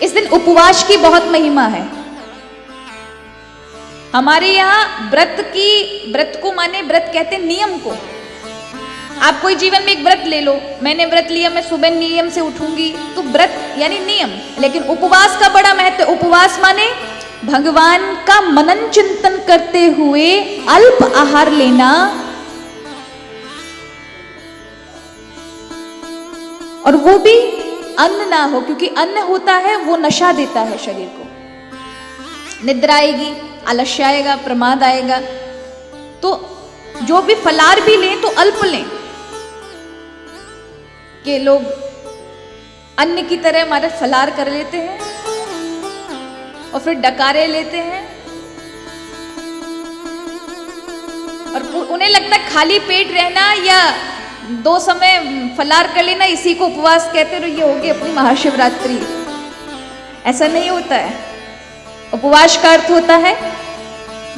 इस दिन उपवास की बहुत महिमा है। हमारे यहाँ व्रत को माने, व्रत कहते हैं नियम को। आप कोई जीवन में एक व्रत ले लो, मैंने व्रत लिया मैं सुबह नियम से उठूंगी, तो व्रत यानी नियम। लेकिन उपवास का बड़ा महत्व। उपवास माने भगवान का मनन चिंतन करते हुए अल्प आहार लेना, और वो भी अन्न ना हो, क्योंकि अन्न होता है वो नशा देता है शरीर को। निद्रा आएगी, आलस्य आएगा, प्रमाद आएगा। तो जो भी फलाहार भी लें तो अल्प लें, कि लोग अन्न की तरह हमारे फलाहार कर लेते हैं और फिर डकारे लेते हैं, और उन्हें लगता है खाली पेट रहना या 2 समय फलाहार कर लेना इसी को उपवास कहते हैं, ये होगी अपनी महाशिवरात्रि। ऐसा नहीं होता है। उपवास का अर्थ होता है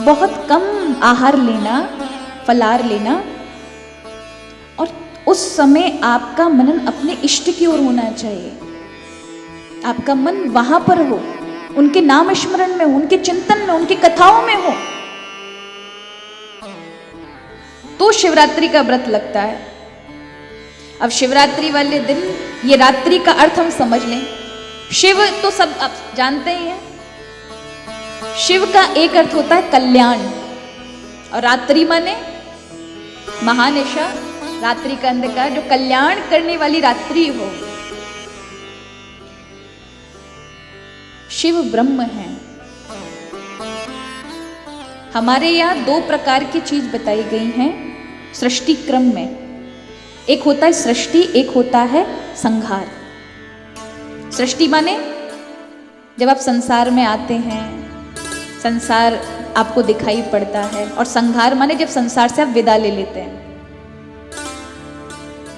बहुत कम आहार लेना, फलाहार लेना, और उस समय आपका मनन अपने इष्ट की ओर होना चाहिए। आपका मन वहां पर हो, उनके नाम स्मरण में हो, उनके चिंतन में, उनकी कथाओं में हो, तो शिवरात्रि का व्रत लगता है। अब शिवरात्रि वाले दिन ये रात्रि का अर्थ हम समझ लें। शिव तो सब आप जानते ही हैं। शिव का एक अर्थ होता है कल्याण, और रात्रि माने महानिशा, रात्रि का अंधकार, जो कल्याण करने वाली रात्रि हो। शिव ब्रह्म है। हमारे यहाँ 2 प्रकार की चीज बताई गई हैं सृष्टि क्रम में। एक होता है सृष्टि, एक होता है संहार। सृष्टि माने जब आप संसार में आते हैं, संसार आपको दिखाई पड़ता है, और संहार माने जब संसार से आप विदा ले लेते हैं।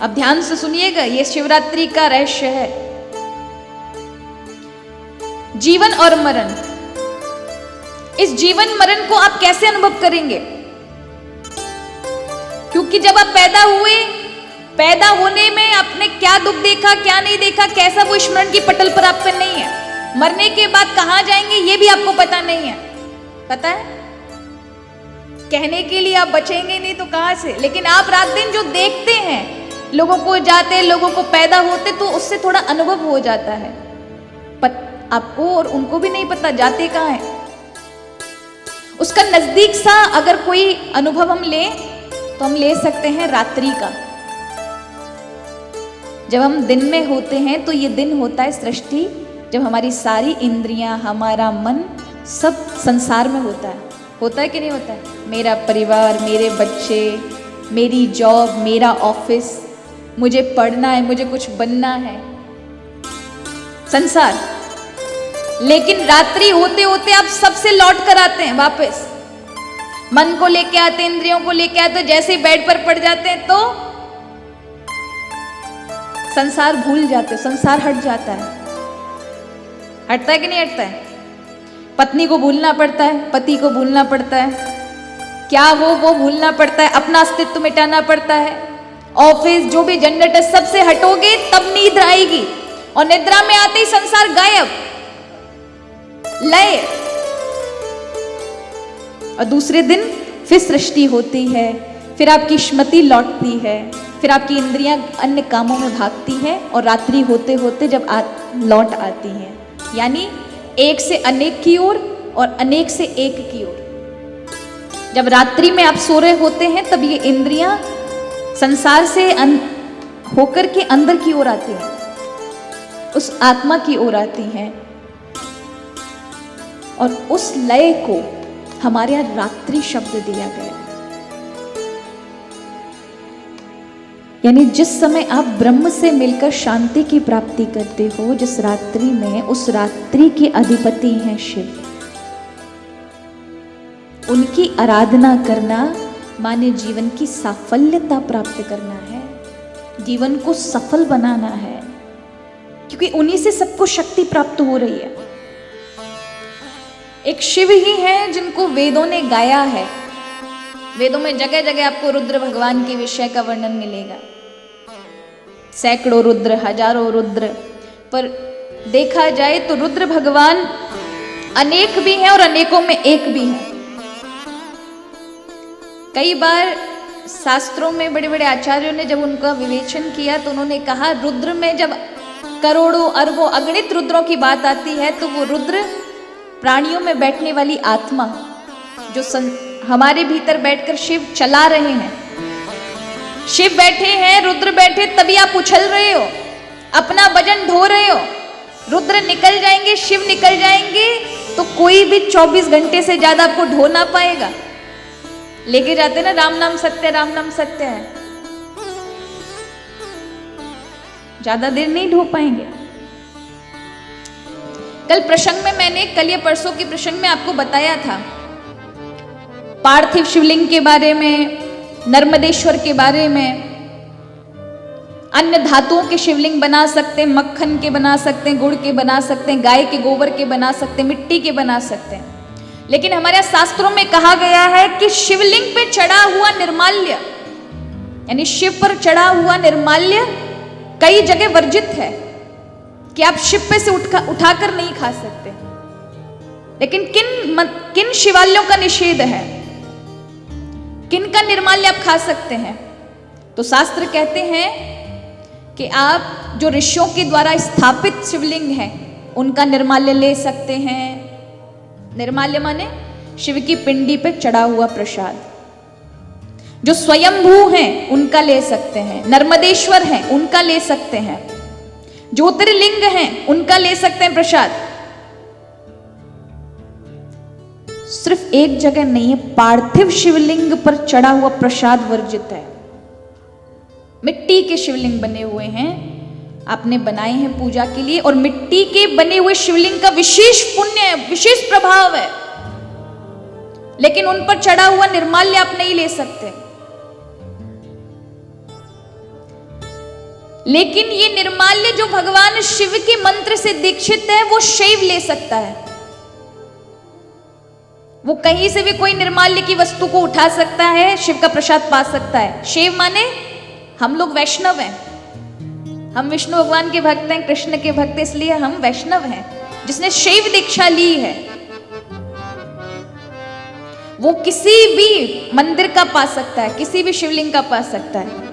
अब ध्यान से सुनिएगा, यह शिवरात्रि का रहस्य है। जीवन और मरण, इस जीवन मरण को आप कैसे अनुभव करेंगे? क्योंकि जब आप पैदा हुए, पैदा होने में आपने क्या दुख देखा, क्या नहीं देखा, कैसा वो स्मरण की पटल पर आप पे नहीं है। मरने के बाद कहां जाएंगे ये भी आपको पता नहीं है। पता है, कहने के लिए आप बचेंगे नहीं तो कहां से। लेकिन आप रात दिन जो देखते हैं, लोगों को जाते, लोगों को पैदा होते, तो उससे थोड़ा अनुभव हो जाता है। आपको और उनको भी नहीं पता जाते कहां है। उसका नजदीक सा अगर कोई अनुभव हम लें तो हम ले सकते हैं रात्रि का। जब हम दिन में होते हैं तो ये दिन होता है सृष्टि, जब हमारी सारी इंद्रियां, हमारा मन सब संसार में होता है। होता है कि नहीं होता है? मेरा परिवार, मेरे बच्चे, मेरी जॉब, मेरा ऑफिस, मुझे पढ़ना है, मुझे कुछ बनना है, संसार। लेकिन रात्रि होते होते आप सबसे लौट कर आते हैं वापस। मन को लेके आते, इंद्रियों को लेके आते, जैसे ही बेड पर पड़ जाते हैं तो संसार भूल जाते, संसार हट जाता है। हटता है कि नहीं हटता है? पत्नी को भूलना पड़ता है, पति को भूलना पड़ता है, क्या वो भूलना पड़ता है, अपना अस्तित्व मिटाना पड़ता है, ऑफिस जो भी झंझट है सबसे हटोगे तब नींद आएगी, और निद्रा में आते ही संसार गायब, लय। और दूसरे दिन फिर सृष्टि होती है, फिर आपकी स्मृति लौटती है, फिर आपकी इंद्रियां अन्य कामों में भागती है, और रात्रि होते होते जब लौट आती हैं, यानी एक से अनेक की ओर और अनेक से एक की ओर। जब रात्रि में आप सो रहे होते हैं तब ये इंद्रियां संसार से होकर के अंदर की ओर आती हैं, उस आत्मा की ओर आती हैं, और उस लय को हमारे यहां रात्रि शब्द दिया गया। यानी जिस समय आप ब्रह्म से मिलकर शांति की प्राप्ति करते हो, जिस रात्रि में, उस रात्रि के अधिपति हैं शिव। उनकी आराधना करना माने जीवन की साफल्यता प्राप्त करना है, जीवन को सफल बनाना है, क्योंकि उन्हीं से सबको शक्ति प्राप्त हो रही है। एक शिव ही है जिनको वेदों ने गाया है। वेदों में जगह जगह आपको रुद्र भगवान के विषय का वर्णन मिलेगा, सैकड़ों रुद्र, हजारों रुद्र। पर देखा जाए तो रुद्र भगवान अनेक भी हैं और अनेकों में एक भी हैं। कई बार शास्त्रों में बड़े बड़े आचार्यों ने जब उनका विवेचन किया तो उन्होंने कहा रुद्र में जब करोड़ों अरबों अगणित रुद्रों की बात आती है तो वो रुद्र प्राणियों में बैठने वाली आत्मा जो हमारे भीतर बैठकर शिव चला रहे हैं। शिव बैठे हैं, रुद्र बैठे, तभी आप उछल रहे हो, अपना वजन ढो रहे हो। रुद्र निकल जाएंगे, शिव निकल जाएंगे तो कोई भी 24 घंटे से ज्यादा आपको ढो ना पाएगा। लेके जाते ना राम नाम सत्य, राम नाम सत्य है, ज्यादा देर नहीं ढो पाएंगे। कल प्रसंग में मैंने, कल या परसों के प्रसंग में आपको बताया था पार्थिव शिवलिंग के बारे में, नर्मदेश्वर के बारे में। अन्य धातुओं के शिवलिंग बना सकते हैं, मक्खन के बना सकते हैं, गुड़ के बना सकते हैं, गाय के गोबर के बना सकते हैं, मिट्टी के बना सकते हैं। लेकिन हमारे शास्त्रों में कहा गया है कि शिवलिंग पे चढ़ा हुआ निर्माल्य, यानी शिव पर चढ़ा हुआ निर्माल्य कई जगह वर्जित है कि आप शिव पे से उठाकर नहीं खा सकते। लेकिन किन शिवालयों का निषेध है, किन का निर्माल्य आप खा सकते हैं? तो शास्त्र कहते हैं कि आप जो ऋषियों के द्वारा स्थापित शिवलिंग है उनका निर्माल्य ले सकते हैं। निर्माल्य माने शिव की पिंडी पे चढ़ा हुआ प्रसाद। जो स्वयंभू हैं उनका ले सकते हैं, नर्मदेश्वर हैं उनका ले सकते हैं, ज्योतिर्लिंग हैं उनका ले सकते हैं प्रसाद। सिर्फ एक जगह नहीं है, पार्थिव शिवलिंग पर चढ़ा हुआ प्रसाद वर्जित है। मिट्टी के शिवलिंग बने हुए हैं, आपने बनाए हैं पूजा के लिए, और मिट्टी के बने हुए शिवलिंग का विशेष पुण्य है, विशेष प्रभाव है, लेकिन उन पर चढ़ा हुआ निर्माल्य आप नहीं ले सकते। लेकिन ये निर्माल्य जो भगवान शिव के मंत्र से दीक्षित है वो शैव ले सकता है। वो कहीं से भी कोई निर्माल्य की वस्तु को उठा सकता है, शिव का प्रसाद पा सकता है। शैव माने हम लोग वैष्णव हैं, हम विष्णु भगवान के भक्त हैं, कृष्ण के भक्त, इसलिए हम वैष्णव हैं। जिसने शैव दीक्षा ली है वो किसी भी मंदिर का पा सकता है, किसी भी शिवलिंग का पा सकता है।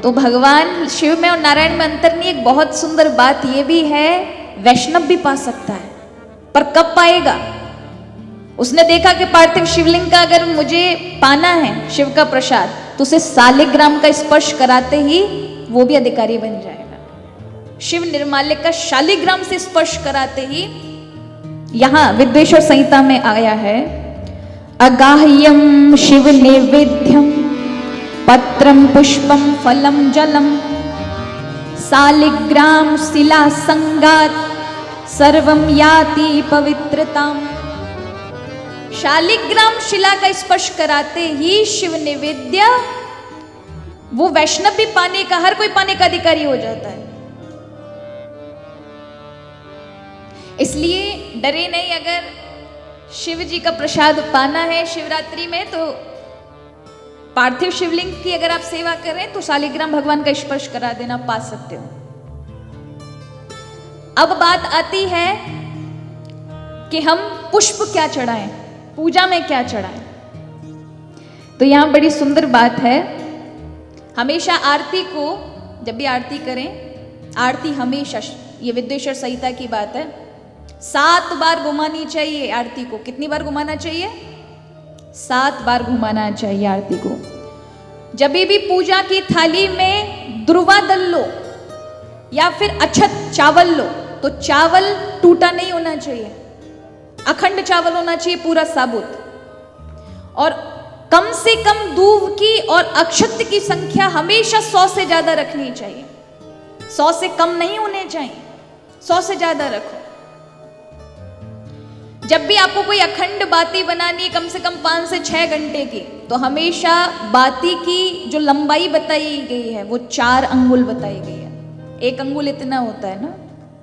तो भगवान शिव में और नारायण में अंतर नहीं। एक बहुत सुंदर बात यह भी है, वैष्णव भी पा सकता है, पर कब पाएगा? उसने देखा कि पार्थिव शिवलिंग का अगर मुझे पाना है शिव का प्रसाद तो उसे शालिग्राम का स्पर्श कराते ही वो भी अधिकारी बन जाएगा। शिव निर्माल्य का शालिग्राम से स्पर्श कराते ही, यहां विद्वेश्वर संहिता में आया है, अगाह्यम शिव नैवेद्यम पत्रम पुष्पम फलम जलम शालिग्राम शिला संगात सर्वम याति पवित्रताम। शालिग्राम शिला का स्पर्श कराते ही शिव निवेद्य, वो वैष्णव भी पाने का, हर कोई पाने का अधिकारी हो जाता है। इसलिए डरे नहीं, अगर शिव जी का प्रसाद पाना है शिवरात्रि में तो पार्थिव शिवलिंग की अगर आप सेवा करें तो शालिग्राम भगवान का स्पर्श करा देना, पा सकते हो। अब बात आती है कि हम पुष्प क्या चढ़ाएं, पूजा में क्या चढ़ाएं। तो यहां बड़ी सुंदर बात है, हमेशा आरती को, जब भी आरती करें, आरती हमेशा, ये विद्वेश्वर संहिता की बात है, 7 बार घुमानी चाहिए आरती को। कितनी बार घुमाना चाहिए? 7 बार घुमाना चाहिए आरती को। जब भी पूजा की थाली में दुर्वा दल लो या फिर अक्षत चावल लो तो चावल टूटा नहीं होना चाहिए, अखंड चावल होना चाहिए, पूरा साबुत। और कम से कम दूब की और अक्षत की संख्या हमेशा 100 से ज्यादा रखनी चाहिए। 100 से कम नहीं होने चाहिए, 100 से ज्यादा रखो। जब भी आपको कोई अखंड बाती बनानी है कम से कम 5 से 6 घंटे की, तो हमेशा बाती की जो लंबाई बताई गई है वो 4 अंगुल बताई गई है। 1 अंगुल इतना होता है ना,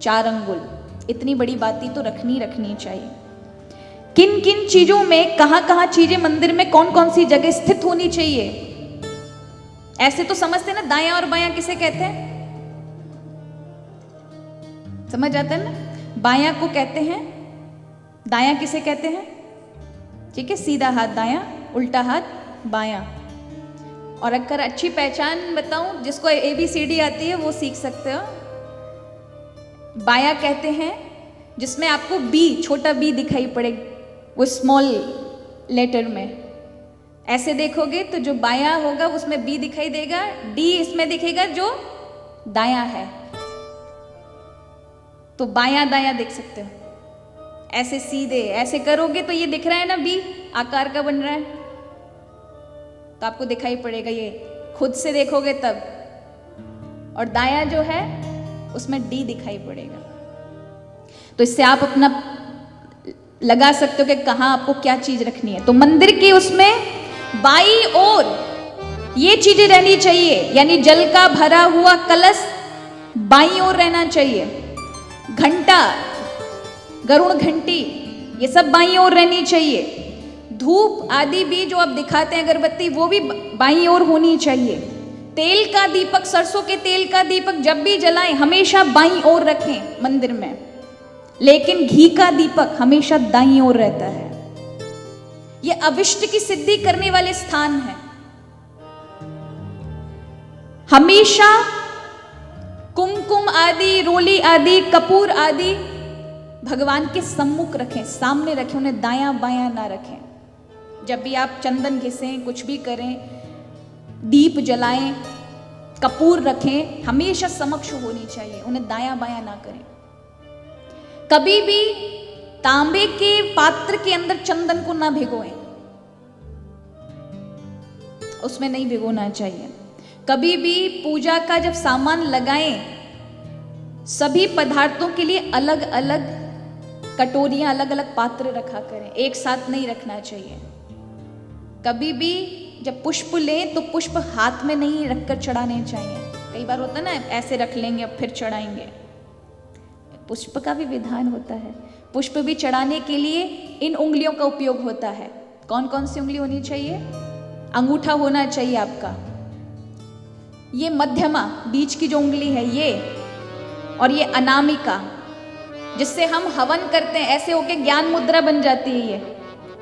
4 अंगुल, इतनी बड़ी बाती तो रखनी चाहिए। किन किन चीजों में कहां चीजें मंदिर में कौन कौन सी जगह स्थित होनी चाहिए, ऐसे तो समझते ना, दायां और बायां किसे कहते हैं? समझ आता है ना। बायां को कहते हैं, दायां किसे कहते हैं? ठीक है, सीधा हाथ दायां, उल्टा हाथ बायां। और अगर अच्छी पहचान बताऊं, जिसको ABCD आती है वो सीख सकते हो। बायां कहते हैं जिसमें आपको B, छोटा B दिखाई पड़े, वो स्मॉल लेटर में। ऐसे देखोगे तो जो बायां होगा उसमें B दिखाई देगा, D इसमें दिखेगा जो दायां है। तो बायां दायां देख सकते हो। ऐसे सीधे ऐसे करोगे तो ये दिख रहा है ना, B आकार का बन रहा है, तो आपको दिखाई पड़ेगा ये, खुद से देखोगे तब। और दायां जो है उसमें D दिखाई पड़ेगा। तो इससे आप अपना लगा सकते हो कि कहाँ आपको क्या चीज रखनी है। तो मंदिर के उसमें बाई ओर ये चीजें रहनी चाहिए, यानी जल का भरा हुआ कलश बाई ओर रहना चाहिए, घंटा, गरुड़ घंटी, ये सब बाई ओर रहनी चाहिए। धूप आदि भी जो आप दिखाते हैं, अगरबत्ती, वो भी बाई ओर होनी चाहिए। तेल का दीपक, सरसों के तेल का दीपक जब भी जलाएं हमेशा बाई ओर रखें मंदिर में, लेकिन घी का दीपक हमेशा दाईं ओर रहता है। यह अविष्ट की सिद्धि करने वाले स्थान है। हमेशा कुमकुम आदि, रोली आदि, कपूर आदि भगवान के सम्मुख रखें, सामने रखें, उन्हें दायां बायां ना रखें। जब भी आप चंदन घिसें, कुछ भी करें, दीप जलाएं, कपूर रखें, हमेशा समक्ष होनी चाहिए, उन्हें दायां बायां ना करें। कभी भी तांबे के पात्र के अंदर चंदन को ना भिगोएं, उसमें नहीं भिगोना चाहिए। कभी भी पूजा का जब सामान लगाएं, सभी पदार्थों के लिए अलग अलग कटोरियां, अलग अलग पात्र रखा करें, एक साथ नहीं रखना चाहिए। कभी भी जब पुष्प लें तो पुष्प हाथ में नहीं रखकर चढ़ाने चाहिए। कई बार होता है ना, ऐसे रख लेंगे अब फिर चढ़ाएंगे। पुष्प का भी विधान होता है। पुष्प भी चढ़ाने के लिए इन उंगलियों का उपयोग होता है। कौन कौन सी उंगली होनी चाहिए? अंगूठा होना चाहिए आपका, ये मध्यमा बीच की जो उंगली है ये, और ये अनामिका, जिससे हम हवन करते हैं, ऐसे होके ज्ञान मुद्रा बन जाती है।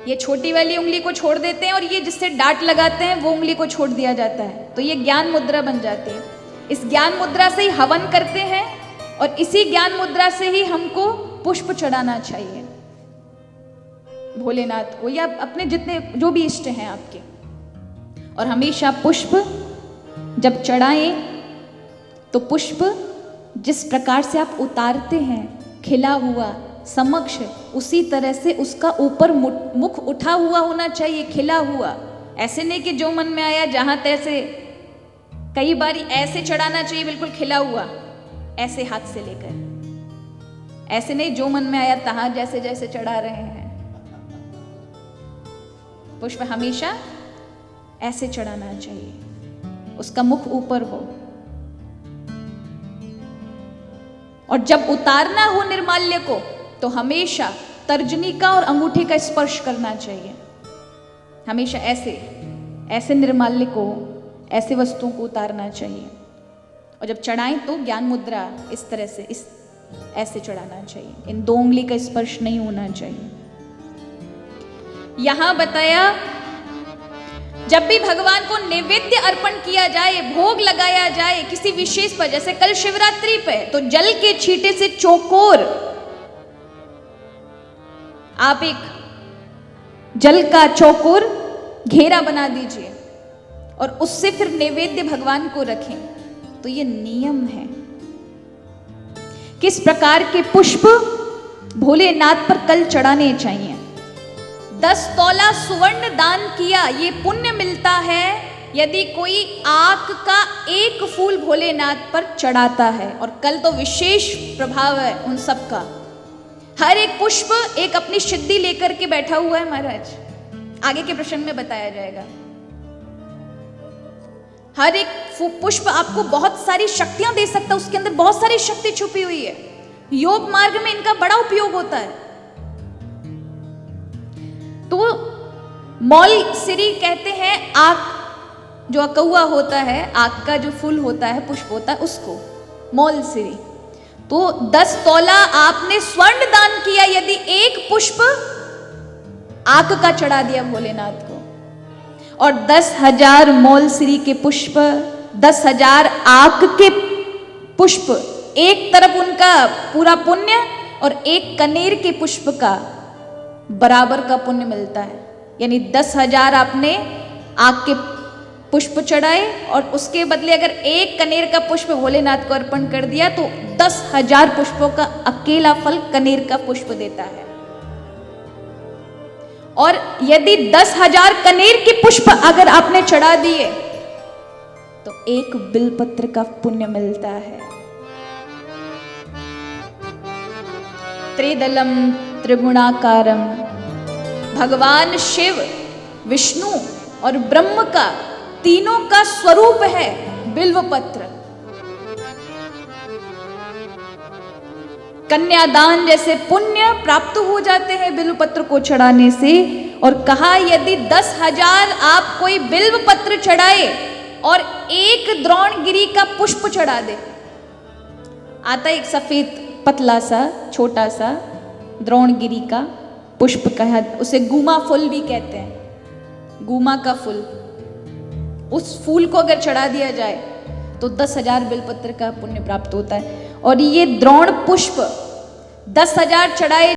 ये छोटी वाली उंगली को छोड़ देते हैं और ये जिससे डांट लगाते हैं वो उंगली को छोड़ दिया जाता है, तो ये ज्ञान मुद्रा बन जाती है। इस ज्ञान मुद्रा से ही हवन करते हैं और इसी ज्ञान मुद्रा से ही हमको पुष्प चढ़ाना चाहिए भोलेनाथ को, या अपने जितने जो भी इष्ट हैं आपके। और हमेशा पुष्प जब चढ़ाएं तो पुष्प जिस प्रकार से आप उतारते हैं खिला हुआ समक्ष, उसी तरह से उसका ऊपर मुख उठा हुआ होना चाहिए, खिला हुआ। ऐसे नहीं कि जो मन में आया जहां तैसे, कई बार ऐसे चढ़ाना चाहिए बिल्कुल खिला हुआ, ऐसे हाथ से लेकर, ऐसे नहीं जो मन में आया तहां जैसे जैसे चढ़ा रहे हैं। पुष्प हमेशा ऐसे चढ़ाना चाहिए, उसका मुख ऊपर हो। और जब उतारना हो निर्माल्य को तो हमेशा तर्जनी का और अंगूठे का स्पर्श करना चाहिए। हमेशा ऐसे ऐसे निर्माल्य को, ऐसे वस्तुओं को उतारना चाहिए। और जब चढ़ाएं तो ज्ञान मुद्रा इस तरह से, इस ऐसे चढ़ाना चाहिए, इन दो उंगली का स्पर्श नहीं होना चाहिए। यहां बताया जब भी भगवान को नैवेद्य अर्पण किया जाए, भोग लगाया जाए किसी विशेष पर, जैसे कल शिवरात्रि पे, तो जल के छींटे से चौकोर आप एक जल का चौकोर घेरा बना दीजिए और उससे फिर नैवेद्य भगवान को रखें। तो ये नियम है किस प्रकार के पुष्प भोलेनाथ पर कल चढ़ाने चाहिए। 10 तोला सुवर्ण दान किया, ये पुण्य मिलता है यदि कोई आक का एक फूल भोलेनाथ पर चढ़ाता है। और कल तो विशेष प्रभाव है उन सब का। हर एक पुष्प एक अपनी सिद्धि लेकर के बैठा हुआ है महाराज, आगे के प्रश्न में बताया जाएगा। हर एक पुष्प आपको बहुत सारी शक्तियां दे सकता है, उसके अंदर बहुत सारी शक्ति छुपी हुई है। योग मार्ग में इनका बड़ा उपयोग होता है। तो मौल सिरी कहते हैं आक, जो अकौआ होता है, आक का जो फूल होता है, पुष्प होता है, उसको मौल सिरी। तो 10 तोला आपने स्वर्ण दान किया यदि एक पुष्प आक का चढ़ा दिया भोलेनाथ को, और 10,000 मोल श्री के पुष्प, 10,000 आक के पुष्प, एक तरफ उनका पूरा पुण्य और एक कनेर के पुष्प का बराबर का पुण्य मिलता है। यानी 10,000 आपने आक के पुष्प चढ़ाए और उसके बदले अगर एक कनेर का पुष्प भोलेनाथ को अर्पण कर दिया तो 10,000 पुष्पों का अकेला फल कनेर का पुष्प देता है। और यदि 10,000 कनेर के पुष्प अगर आपने चढ़ा दिए तो एक बिलपत्र का पुण्य मिलता है। त्रिदलम त्रिगुणाकारम, भगवान शिव, विष्णु और ब्रह्म का तीनों का स्वरूप है बिल्वपत्र। कन्यादान जैसे पुण्य प्राप्त हो जाते हैं बिल्वपत्र को चढ़ाने से। और कहा यदि 10,000 आप कोई बिल्वपत्र चढ़ाए और एक द्रोणगिरी का पुष्प चढ़ा दे, आता एक सफेद पतला सा छोटा सा द्रोणगिरी का पुष्प कहा, उसे गुमा फूल भी कहते हैं, गुमा का फूल, उस फूल को अगर चढ़ा दिया जाए तो 10,000 बिलपत्र का पुण्य प्राप्त होता है। और ये द्रोण पुष्प 10,000 चढ़ाए